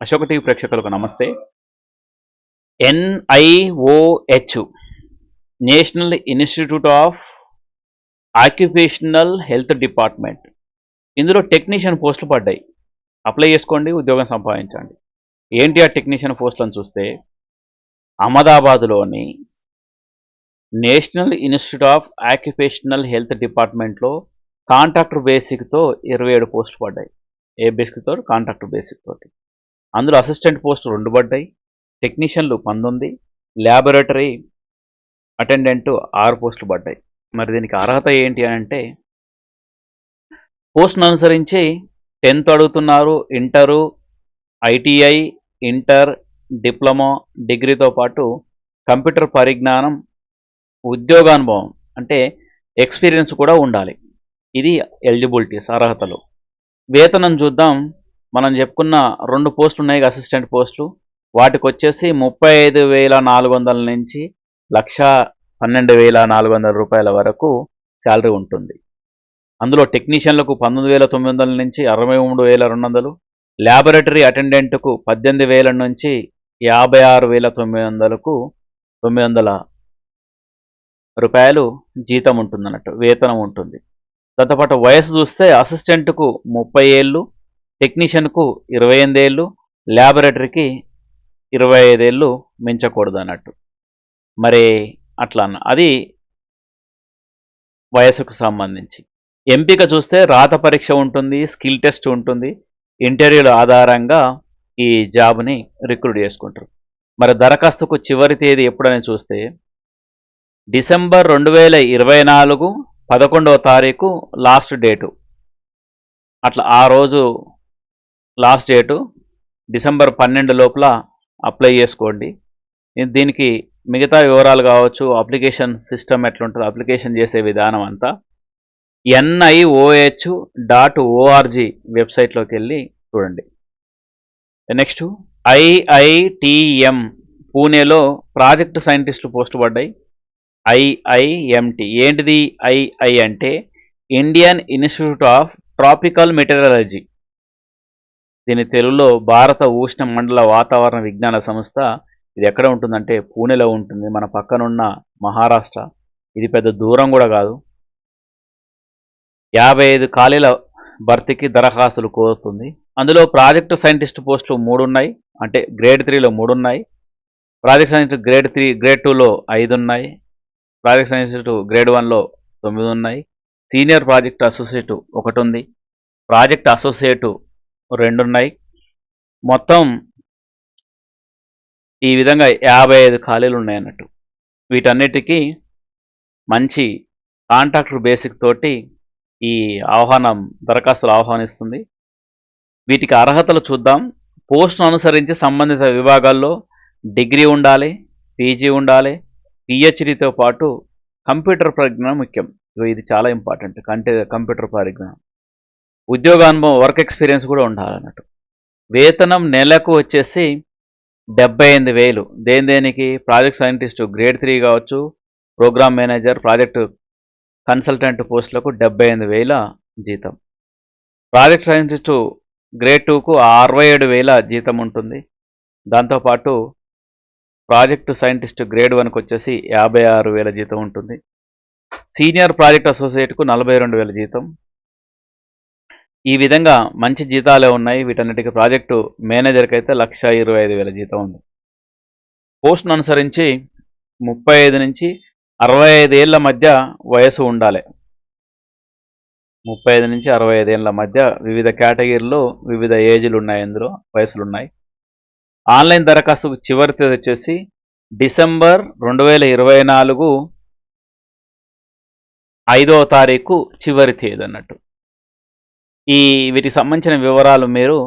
Ashoka TV ప్రేక్షకులకు నమస్తే. NIOH national institute of occupational health department. ఇందులో టెక్నీషియన్ పోస్టులు పడ్డాయి. అప్లై చేసుకోండి, ఉద్యోగం సంపాదించండి. ఏంటి ఆ టెక్నీషియన్ పోస్టులను చూస్తే, అహ్మదాబాద్లోని national institute of occupational health డిపార్ట్మెంట్లో కాంట్రాక్టర్ బేసిక్తో 27 పోస్టులు పడ్డాయి. ఏ బేసిక్తో? కాంట్రాక్టర్ బేసిక్ తోటి. అందులో అసిస్టెంట్ పోస్టు 2 పడ్డాయి, టెక్నీషియన్లు 19, ల్యాబొరేటరీ అటెండెంట్ 6 పోస్టులు పడ్డాయి. మరి దీనికి అర్హత ఏంటి అని అంటే, పోస్టును అనుసరించి 10th అడుగుతున్నారు, ఇంటరు, ITI, ఇంటర్, డిప్లొమా, డిగ్రీతో పాటు కంప్యూటర్ పరిజ్ఞానం, ఉద్యోగానుభవం అంటే ఎక్స్పీరియన్స్ కూడా ఉండాలి. ఇది ఎలిజిబిలిటీస్, అర్హతలు. వేతనం చూద్దాం. మనం చెప్పుకున్న 2 పోస్టులు ఉన్నాయి, అసిస్టెంట్ పోస్టులు. వాటికి వచ్చేసి 35,400 నుంచి 1,12,400 రూపాయల వరకు శాలరీ ఉంటుంది. అందులో టెక్నీషియన్లకు 19,900 నుంచి 63,200, ల్యాబొరేటరీ అటెండెంట్కు 18,000 నుంచి 56,900 రూపాయలు జీతం ఉంటుంది అన్నట్టు, వేతనం ఉంటుంది. దాంతోపాటు వయసు చూస్తే అసిస్టెంట్కు 30 ఏళ్ళు, టెక్నీషియన్కు 28 ఏళ్ళు, ల్యాబొరేటరీకి 25 ఏళ్ళు మించకూడదు అన్నట్టు. మరి అట్లా అది వయసుకు సంబంధించి. ఎంపిక చూస్తే రాత పరీక్ష ఉంటుంది, స్కిల్ టెస్ట్ ఉంటుంది. ఇంటర్వ్యూల ఆధారంగా ఈ జాబ్ని రిక్రూట్ చేసుకుంటారు. మరి దరఖాస్తుకు చివరి తేదీ ఎప్పుడని చూస్తే డిసెంబర్ 2024 11వ తారీఖు లాస్ట్ డేటు. అట్లా ఆ రోజు లాస్ట్ డేటు. డిసెంబర్ 12 లోపల అప్లై చేసుకోండి. దీనికి మిగతా వివరాలు కావచ్చు, అప్లికేషన్ సిస్టమ్ ఎట్లుంటుందో, అప్లికేషన్ చేసే విధానం అంతా NIOH.org వెబ్సైట్లోకి వెళ్ళి చూడండి. నెక్స్ట్ IITM పూణేలో ప్రాజెక్ట్ సైంటిస్టులు పోస్టు పడ్డాయి. IIMT ఏంటిది? II అంటే ఇండియన్ ఇన్స్టిట్యూట్ ఆఫ్ ట్రాపికల్ మెటీరియలాజీ. దీని తెలుగులో భారత ఉష్ణ మండల వాతావరణ విజ్ఞాన సంస్థ. ఇది ఎక్కడ ఉంటుందంటే పూణేలో ఉంటుంది, మన పక్కనున్న మహారాష్ట్ర. ఇది పెద్ద దూరం కూడా కాదు. 55 ఖాళీల భర్తీకి దరఖాస్తులు కోరుతుంది. అందులో ప్రాజెక్టు సైంటిస్ట్ పోస్టులు 3 ఉన్నాయి, అంటే గ్రేడ్ 3లో 3 ఉన్నాయి. ప్రాజెక్ట్ సైంటిస్ట్ గ్రేడ్ 3, గ్రేడ్ 2లో 5 ఉన్నాయి. ప్రాజెక్ట్ సైంటిస్ట్ గ్రేడ్ 1లో 9 ఉన్నాయి. సీనియర్ ప్రాజెక్ట్ అసోసియేట్ 1 ఉంది. ప్రాజెక్ట్ అసోసియేట్ 2 ఉన్నాయి. మొత్తం ఈ విధంగా 55 ఖాళీలు ఉన్నాయి అన్నట్టు. వీటన్నిటికీ మంచి కాంట్రాక్టర్ బేసిక్ తోటి ఈ దరఖాస్తులు ఆహ్వానిస్తుంది. వీటికి అర్హతలు చూద్దాం. పోస్టును అనుసరించి సంబంధిత విభాగాల్లో డిగ్రీ ఉండాలి, పీజీ ఉండాలి, PhDతో పాటు కంప్యూటర్ పరిజ్ఞానం ముఖ్యం. ఇది చాలా ఇంపార్టెంట్, కంప్యూటర్ పరిజ్ఞానం. ఉద్యోగానుభవం, వర్క్ ఎక్స్పీరియన్స్ కూడా ఉండాలన్నట్టు. వేతనం నెలకు వచ్చేసి 78,000. దేనికి? ప్రాజెక్ట్ సైంటిస్ట్ గ్రేడ్ 3 కావచ్చు, ప్రోగ్రామ్ మేనేజర్, ప్రాజెక్టు కన్సల్టెంట్ పోస్టులకు 78,000 జీతం. ప్రాజెక్ట్ సైంటిస్టు గ్రేడ్ 2కు 67,000 జీతం ఉంటుంది. దాంతోపాటు ప్రాజెక్టు సైంటిస్ట్ గ్రేడ్ 1కు వచ్చేసి 56,000 జీతం ఉంటుంది. సీనియర్ ప్రాజెక్ట్ అసోసియేట్కు 42,000 జీతం. ఈ విధంగా మంచి జీతాలే ఉన్నాయి. వీటన్నిటికీ ప్రాజెక్టు మేనేజర్కి అయితే 1,25,000 జీతం ఉంది. పోస్టును అనుసరించి 35 నుంచి 65 ఏళ్ల మధ్య వయసు ఉండాలి. 35 నుంచి 65 ఏళ్ల మధ్య వివిధ కేటగిరీలో వివిధ ఏజ్లు ఉన్నాయి, అందులో వయసులు ఉన్నాయి. ఆన్లైన్ దరఖాస్తుకు చివరి తేదీ వచ్చేసి డిసెంబర్ 2024 5వ తారీఖు చివరి తేదీ అన్నట్టు. వీటికి సంబంధించిన వివరాలు మీరు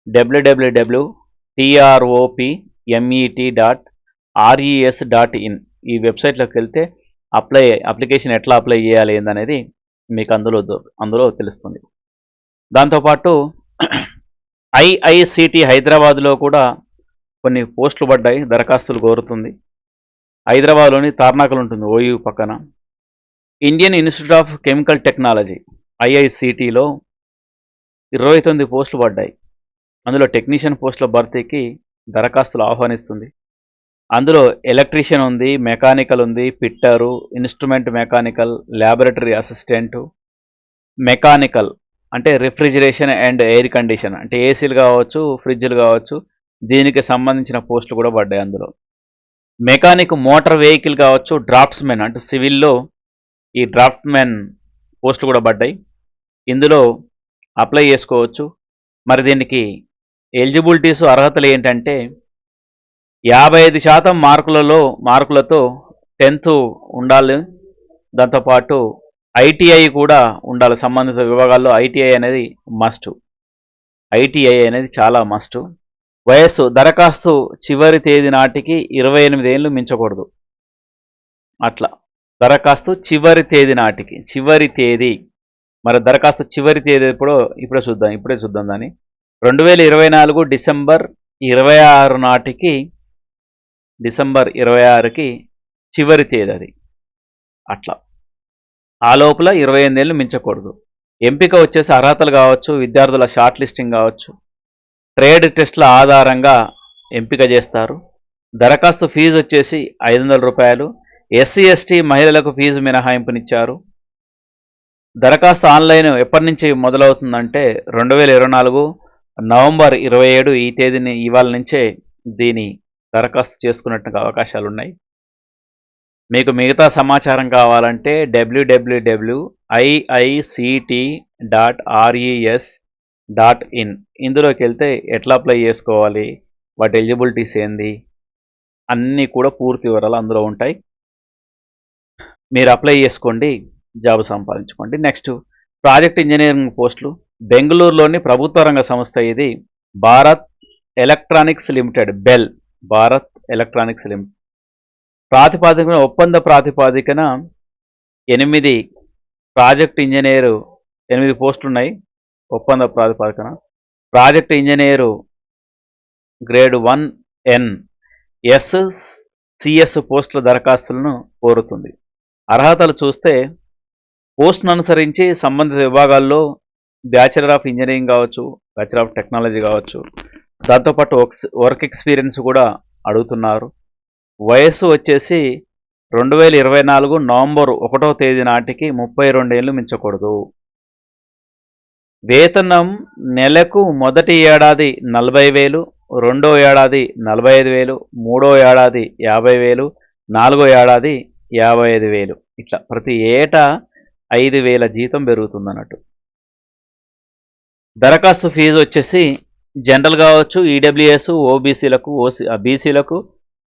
www.tropmet.res.in ఈ వెబ్సైట్లోకి వెళ్తే అప్లికేషన్ ఎట్లా అప్లై చేయాలి ఏందనేది మీకు అందులో తెలుస్తుంది. దాంతోపాటు IICT హైదరాబాద్లో కూడా కొన్ని పోస్టులు పడ్డాయి, దరఖాస్తులు కోరుతుంది. హైదరాబాద్లోని తార్నాకలు ఉంటుంది, OU పక్కన. Indian institute of chemical technology IICTలో 29 పోస్టులు పడ్డాయి. అందులో టెక్నీషియన్ పోస్టుల భర్తీకి దరఖాస్తులు ఆహ్వానిస్తుంది. అందులో ఎలక్ట్రీషియన్ ఉంది, మెకానికల్ ఉంది, fitter, instrument mechanical, laboratory assistant, mechanical అంటే రిఫ్రిజిరేషన్ అండ్ ఎయిర్ కండిషన్ అంటే ఏసీలు కావచ్చు, ఫ్రిడ్జ్లు కావచ్చు, దీనికి సంబంధించిన పోస్టులు కూడా పడ్డాయి అందులో. మెకానిక్ మోటార్ వెహికల్ కావచ్చు, డ్రాఫ్ట్స్మెన్ అంటే సివిల్లో ఈ డ్రాఫ్ట్స్మెన్ పోస్టులు కూడా పడ్డాయి. ఇందులో అప్లై చేసుకోవచ్చు. మరి దీనికి ఎలిజిబిలిటీస్ అర్హతలు ఏంటంటే 55% మార్కులతో 10th ఉండాలి. దాంతోపాటు ఐటీఐ కూడా ఉండాలి. సంబంధిత విభాగాల్లో ఐటీఐ అనేది మస్ట్. ఐటీఐ అనేది చాలా మస్ట్. వయస్సు దరఖాస్తు చివరి తేదీ నాటికి 28 ఏళ్ళు మించకూడదు. అట్లా దరఖాస్తు చివరి తేదీ నాటికి, చివరి తేదీ. మరి దరఖాస్తు చివరి తేదీ ఇప్పుడే చూద్దాం దాన్ని. 2024 డిసెంబర్ 26 నాటికి, డిసెంబర్ 26కి చివరి తేదీ అది. అట్లా ఆ లోపల 28 ఏళ్ళు మించకూడదు. ఎంపిక వచ్చేసి అర్హతలు కావచ్చు, విద్యార్థుల షార్ట్ లిస్టింగ్ కావచ్చు, ట్రేడ్ టెస్ట్ల ఆధారంగా ఎంపిక చేస్తారు. దరఖాస్తు ఫీజు వచ్చేసి 500 రూపాయలు. ఎస్సీ ఎస్టీ మహిళలకు ఫీజు మినహాయింపునిచ్చారు. దరఖాస్తు ఆన్లైన్ ఎప్పటి నుంచి మొదలవుతుందంటే 2024 నవంబర్ 27 ఈ తేదీని ఇవాళ నుంచే దీని దరఖాస్తు చేసుకున్నట్టుగా అవకాశాలు ఉన్నాయి. మీకు మిగతా సమాచారం కావాలంటే www.iict.res.in ఇందులోకి వెళ్తే ఎట్లా అప్లై చేసుకోవాలి, వాటి ఎలిజిబిలిటీస్ ఏంది అన్నీ కూడా పూర్తి వివరాలు అందులో ఉంటాయి. మీరు అప్లై చేసుకోండి, జాబ్ సంపాదించుకోండి. నెక్స్ట్ ప్రాజెక్ట్ ఇంజనీరింగ్ పోస్టులు. బెంగళూరులోని ప్రభుత్వ రంగ సంస్థ ఇది Bharat electronics limited, BEL, Bharat electronics limited. ప్రాతిపాదికన ఒప్పంద ప్రాతిపాదికన 8 ప్రాజెక్ట్ ఇంజనీరు 8 పోస్టులు ఉన్నాయి. ఒప్పంద ప్రాతిపాదికన project engineer grade 1N CS పోస్టుల దరఖాస్తులను కోరుతుంది. అర్హతలు చూస్తే పోస్టును అనుసరించి సంబంధిత విభాగాల్లో బ్యాచిలర్ ఆఫ్ ఇంజనీరింగ్ కావచ్చు, బ్యాచిలర్ ఆఫ్ టెక్నాలజీ కావచ్చు, దాంతోపాటు వర్క్ ఎక్స్పీరియన్స్ కూడా అడుగుతున్నారు. వయస్సు వచ్చేసి 2024 నవంబర్ 1వ తేదీ నాటికి 32 ఏళ్ళు మించకూడదు. వేతనం నెలకు మొదటి ఏడాది 40,000, రెండో ఏడాది 45,000, మూడో ఏడాది 50,000, నాలుగో ఏడాది 55,000. ఇట్లా ప్రతి ఏటా 5,000 జీతం పెరుగుతుంది అన్నట్టు. దరఖాస్తు ఫీజు వచ్చేసి జనరల్ కావచ్చు, ఈడబ్ల్యూఎస్, ఓబీసీలకు, బీసీలకు,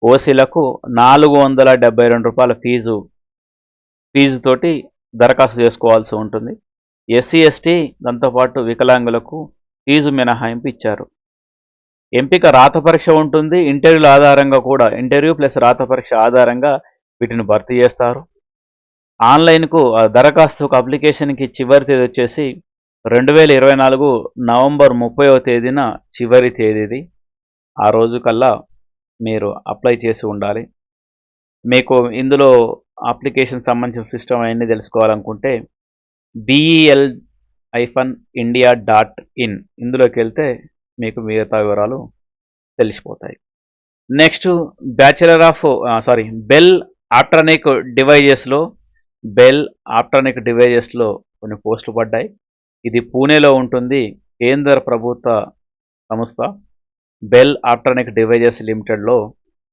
ఓసీలకు 472 రూపాయల ఫీజుతోటి దరఖాస్తు చేసుకోవాల్సి ఉంటుంది. ఎస్సీ ఎస్టీ దాంతోపాటు వికలాంగులకు ఫీజు మినహాయింపు ఇచ్చారు. ఎంపిక రాత పరీక్ష ఉంటుంది. ఇంటర్వ్యూల ఆధారంగా కూడా, ఇంటర్వ్యూ ప్లస్ రాత పరీక్ష ఆధారంగా వీటిని భర్తీ చేస్తారు. ఆన్లైన్కు దరఖాస్తుకు అప్లికేషన్కి చివరి తేదీ వచ్చేసి 2024 నవంబర్ 30వ తేదీన చివరి తేదీది. ఆ రోజు కల్లా మీరు అప్లై చేసి ఉండాలి. మీకు ఇందులో అప్లికేషన్ సంబంధించిన సిస్టమ్ అవన్నీ తెలుసుకోవాలనుకుంటే BEL-India.in ఇందులోకి వెళ్తే మీకు మిగతా వివరాలు తెలిసిపోతాయి. నెక్స్ట్ బెల్ ఆప్ట్రానిక్ డివైజెస్లో కొన్ని పోస్టులు పడ్డాయి. ఇది పూణేలో ఉంటుంది. కేంద్ర ప్రభుత్వ సంస్థ బెల్ ఆప్ట్రానిక్ డివైజెస్ లిమిటెడ్లో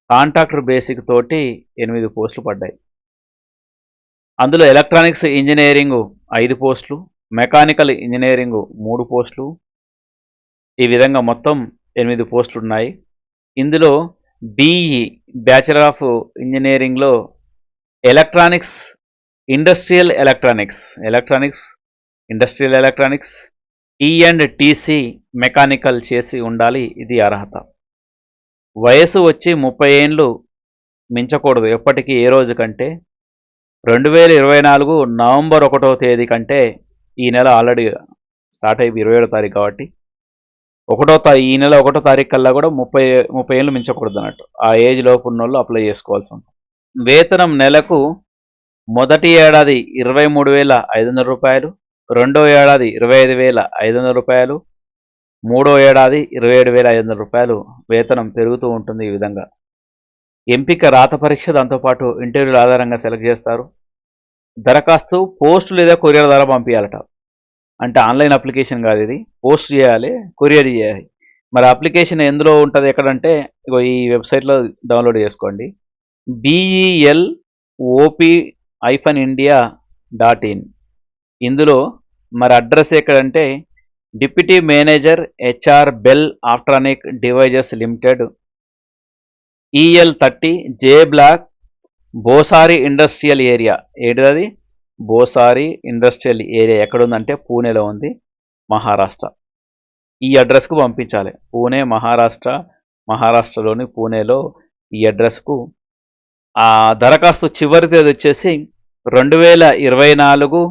కాంట్రాక్టర్ బేసిక్ తోటి 8 పోస్టులు పడ్డాయి. అందులో ఎలక్ట్రానిక్స్ ఇంజనీరింగ్ 5 పోస్టులు, మెకానికల్ ఇంజనీరింగ్ 3 పోస్టులు, ఈ విధంగా మొత్తం 8 పోస్టులు ఉన్నాయి. ఇందులో BE బ్యాచిలర్ ఆఫ్ ఇంజనీరింగ్లో electronics industrial electronics E&TC mechanical చేసి ఉండాలి. ఇది అర్హత. వయసు వచ్చి 30 ఏళ్ళు మించకూడదు ఎప్పటికీ. ఏ రోజు కంటే 2024 నవంబర్ 1వ తేదీ కంటే ఈ నెల ఆల్రెడీ స్టార్ట్ అయిపోయి 27వ తారీఖు కాబట్టి ఈ నెల 1వ తారీఖు కల్లా కూడా 30 ఏళ్ళు మించకూడదు అన్నట్టు. ఆ ఏజ్ లోపు ఉన్న వాళ్ళు అప్లై చేసుకోవాల్సి ఉంటుంది. వేతనం నెలకు మొదటి ఏడాది 23,500 రూపాయలు, రెండో ఏడాది 25,500 రూపాయలు, 3వ ఏడాది 27,500 రూపాయలు వేతనం పెరుగుతూ ఉంటుంది. ఈ విధంగా ఎంపిక రాత పరీక్ష, దాంతోపాటు ఇంటర్వ్యూల ఆధారంగా సెలెక్ట్ చేస్తారు. దరఖాస్తు పోస్ట్ లేదా కొరియర్ ద్వారా పంపించాలట. అంటే ఆన్లైన్ అప్లికేషన్ కాదు, ఇది పోస్ట్ చేయాలి, కొరియర్ చేయాలి. మరి అప్లికేషన్ ఎందులో ఉంటుంది, ఎక్కడంటే ఇగో ఈ వెబ్సైట్లో డౌన్లోడ్ చేసుకోండి. BELOP-India.in. ఇందులో మరి అడ్రస్ ఎక్కడంటే deputy manager HR BEL optronic devices limited, EL30 J block, Bhosari industrial area. ఏంటిది? బోసారి ఇండస్ట్రియల్ ఏరియా ఎక్కడుందంటే పూణేలో ఉంది, మహారాష్ట్ర. ఈ అడ్రస్కు పంపించాలి. పూణే మహారాష్ట్రలోని పూణేలో ఈ అడ్రస్కు. ఆ దరఖాస్తు చివరి తేదీ వచ్చేసి 2024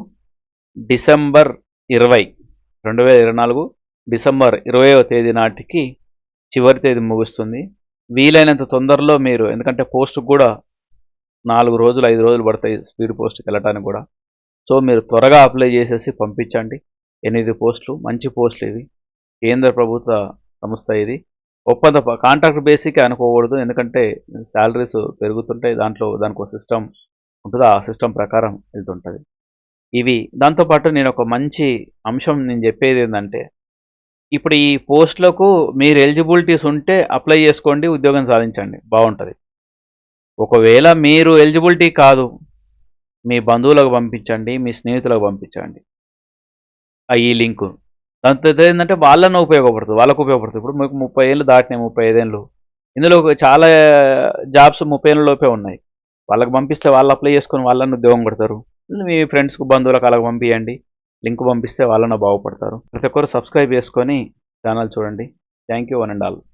డిసెంబర్ 20వ తేదీ నాటికి చివరి తేదీ ముగుస్తుంది. వీలైనంత తొందరలో మీరు, ఎందుకంటే పోస్టుకు కూడా 4 రోజులు 5 రోజులు పడతాయి స్పీడ్ పోస్ట్కి వెళ్ళటానికి కూడా. సో మీరు త్వరగా అప్లై చేసేసి పంపించండి. 8 పోస్టులు, మంచి పోస్టులు ఇవి. కేంద్ర ప్రభుత్వ సంస్థ ఇది. ఒప్పంద కాంట్రాక్ట్ బేసిక్ అనుకోకూడదు, ఎందుకంటే శాలరీస్ పెరుగుతుంటాయి. దానికి ఒక సిస్టమ్ ఉంటుంది, ఆ సిస్టమ్ ప్రకారం వెళ్తుంటుంది. ఇవి దాంతోపాటు నేను ఒక మంచి అంశం నేను చెప్పేది ఏంటంటే, ఇప్పుడు ఈ పోస్టులకు మీరు ఎలిజిబిలిటీస్ ఉంటే అప్లై చేసుకోండి, ఉద్యోగం సాధించండి, బాగుంటుంది. ఒకవేళ మీరు ఎలిజిబిలిటీ కాదు, మీ బంధువులకు పంపించండి, మీ స్నేహితులకు పంపించండి ఈ లింకు. దాంతో ఏంటంటే వాళ్ళకు ఉపయోగపడుతుంది. ఇప్పుడు మీకు 30 ఏళ్ళు దాటినాయి, 35 ఏళ్ళు, ఇందులో చాలా జాబ్స్ 30 ఏళ్ళ లోపే ఉన్నాయి. వాళ్ళకి పంపిస్తే వాళ్ళు అప్లై చేసుకొని వాళ్ళని ఉద్యోగం కొడతారు. మీ ఫ్రెండ్స్కు బంధువులకు అలాగ పంపించండి, లింక్ పంపిస్తే వాళ్ళని బాగుపడతారు. ప్రతి ఒక్కరు సబ్స్క్రైబ్ చేసుకొని ఛానల్ చూడండి. Thank you one and all.